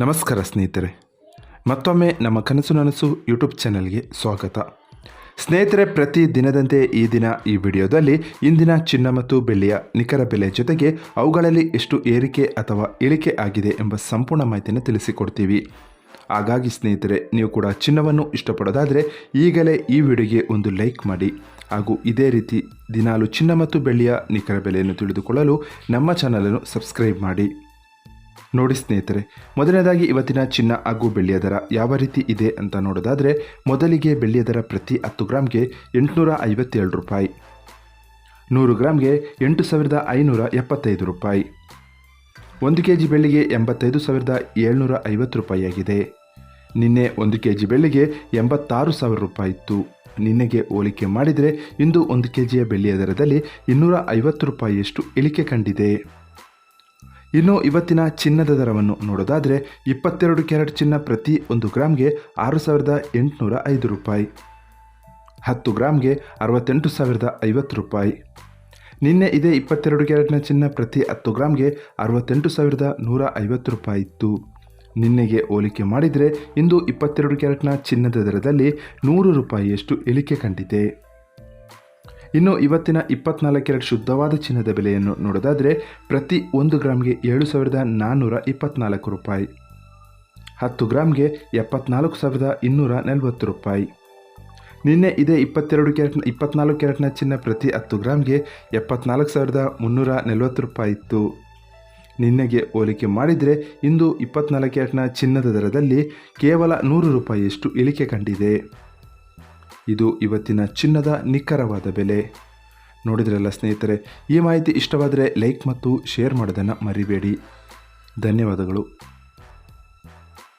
ನಮಸ್ಕಾರ ಸ್ನೇಹಿತರೆ, ಮತ್ತೊಮ್ಮೆ ನಮ್ಮ ಕನಸು ನನಸು ಯೂಟ್ಯೂಬ್ ಚಾನೆಲ್ಗೆ ಸ್ವಾಗತ. ಸ್ನೇಹಿತರೆ, ಪ್ರತಿ ದಿನದಂತೆ ಈ ದಿನ ಈ ವಿಡಿಯೋದಲ್ಲಿ ಇಂದಿನ ಚಿನ್ನ ಮತ್ತು ಬೆಳ್ಳಿಯ ನಿಖರ ಬೆಲೆ ಜೊತೆಗೆ ಅವುಗಳಲ್ಲಿ ಎಷ್ಟು ಏರಿಕೆ ಅಥವಾ ಇಳಿಕೆ ಆಗಿದೆ ಎಂಬ ಸಂಪೂರ್ಣ ಮಾಹಿತಿಯನ್ನು ತಿಳಿಸಿಕೊಡ್ತೀವಿ. ಹಾಗಾಗಿ ಸ್ನೇಹಿತರೆ, ನೀವು ಕೂಡ ಚಿನ್ನವನ್ನು ಇಷ್ಟಪಡೋದಾದರೆ ಈಗಲೇ ಈ ವಿಡಿಯೋಗೆ ಒಂದು ಲೈಕ್ ಮಾಡಿ ಹಾಗೂ ಇದೇ ರೀತಿ ದಿನಾಲು ಚಿನ್ನ ಮತ್ತು ಬೆಳ್ಳಿಯ ನಿಖರ ಬೆಲೆಯನ್ನು ತಿಳಿದುಕೊಳ್ಳಲು ನಮ್ಮ ಚಾನಲನ್ನು ಸಬ್ಸ್ಕ್ರೈಬ್ ಮಾಡಿ. ನೋಡಿ ಸ್ನೇಹಿತರೆ, ಮೊದಲನೇದಾಗಿ ಇವತ್ತಿನ ಚಿನ್ನ ಹಾಗೂ ಬೆಳ್ಳಿಯ ದರ ಯಾವ ರೀತಿ ಇದೆ ಅಂತ ನೋಡೋದಾದರೆ, ಮೊದಲಿಗೆ ಬೆಳ್ಳಿಯ ದರ ಪ್ರತಿ 10 ಗ್ರಾಮ್ಗೆ 857 ರೂಪಾಯಿ, 100 ಗ್ರಾಮ್ಗೆ 8575 ರೂಪಾಯಿ, 1 kg ಬೆಳ್ಳಿಗೆ 85,750 ರೂಪಾಯಿಯಾಗಿದೆ. ನಿನ್ನೆ 1 kg ಬೆಳ್ಳಿಗೆ 86,000 ರೂಪಾಯಿ ಇತ್ತು. ನಿನ್ನೆಗೆ ಹೋಲಿಕೆ ಮಾಡಿದರೆ ಇಂದು 1 kg ಬೆಳ್ಳಿಯ ದರದಲ್ಲಿ 250 ರೂಪಾಯಿಯಷ್ಟು ಇಳಿಕೆ ಕಂಡಿದೆ. ಇನ್ನು ಇವತ್ತಿನ ಚಿನ್ನದ ದರವನ್ನು ನೋಡೋದಾದರೆ, 22 ಕ್ಯಾರೆಟ್ ಚಿನ್ನ ಪ್ರತಿ 1 ಗ್ರಾಮ್ಗೆ 6,805 ರೂಪಾಯಿ, 10 ಗ್ರಾಮ್ಗೆ 68,050 ರೂಪಾಯಿ. ನಿನ್ನೆ ಇದೇ 22 ಕ್ಯಾರೆಟ್ನ ಚಿನ್ನ ಪ್ರತಿ 10 ಗ್ರಾಮ್ಗೆ 68,150 ರೂಪಾಯಿ ಇತ್ತು. ನಿನ್ನೆಗೆ ಹೋಲಿಕೆ ಮಾಡಿದರೆ ಇಂದು 22 ಕ್ಯಾರೆಟ್ನ ಚಿನ್ನದ ದರದಲ್ಲಿ 100 ರೂಪಾಯಿಯಷ್ಟು ಇಳಿಕೆ ಕಂಡಿದೆ. ಇನ್ನು ಇವತ್ತಿನ 24 ಕ್ಯಾರೆಟ್ ಶುದ್ಧವಾದ ಚಿನ್ನದ ಬೆಲೆಯನ್ನು ನೋಡೋದಾದರೆ, ಪ್ರತಿ 1 ಗ್ರಾಮ್ಗೆ 7,424 ರೂಪಾಯಿ, 10 ಗ್ರಾಮ್ಗೆ 74,240 ರೂಪಾಯಿ. ನಿನ್ನೆ ಇದೇ 24 ಕ್ಯಾರೆಟ್ನ ಚಿನ್ನ ಪ್ರತಿ 10 ಗ್ರಾಮ್ಗೆ 74,340 ರೂಪಾಯಿ ಇತ್ತು. ನಿನ್ನೆಗೆ ಹೋಲಿಕೆ ಮಾಡಿದರೆ ಇಂದು 24 ಕ್ಯಾರೆಟ್ನ ಚಿನ್ನದ ದರದಲ್ಲಿ ಕೇವಲ 100 ರೂಪಾಯಿಯಷ್ಟು ಇಳಿಕೆ ಕಂಡಿದೆ. ಇದು ಇವತ್ತಿನ ಚಿನ್ನದ ನಿಖರವಾದ ಬೆಲೆ. ನೋಡಿದ್ರಲ್ಲ ಸ್ನೇಹಿತರೆ, ಈ ಮಾಹಿತಿ ಇಷ್ಟವಾದರೆ ಲೈಕ್ ಮತ್ತು ಶೇರ್ ಮಾಡೋದನ್ನು ಮರಿಬೇಡಿ. ಧನ್ಯವಾದಗಳು.